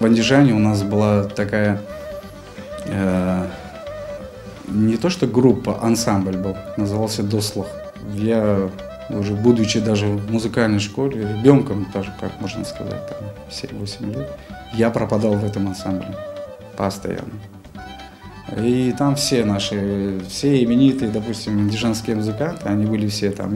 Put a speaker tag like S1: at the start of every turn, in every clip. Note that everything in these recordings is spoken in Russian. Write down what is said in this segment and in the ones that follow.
S1: В Андижане у нас была такая, не то что группа, ансамбль был, назывался «Дослух». Я уже будучи даже в музыкальной школе, ребенком даже, как можно сказать, там, 7-8 лет, я пропадал в этом ансамбле постоянно. И там все наши, все именитые, допустим, андижанские музыканты, они были все там.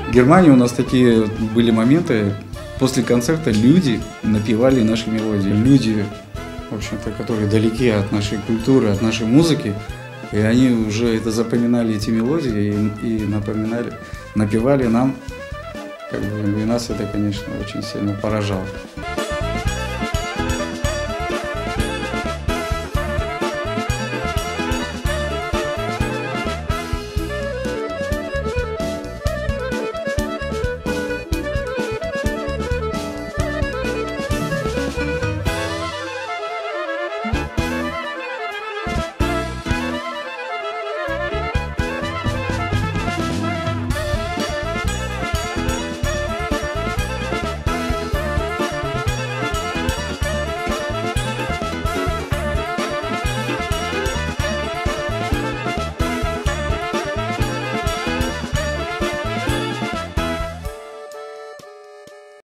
S1: В Германии у нас такие были моменты, после концерта люди напевали наши мелодии. Люди, в общем-то, которые далеки от нашей культуры, от нашей музыки, и они уже это запоминали, эти мелодии, и напевали нам, как бы, и нас это, конечно, очень сильно поражало.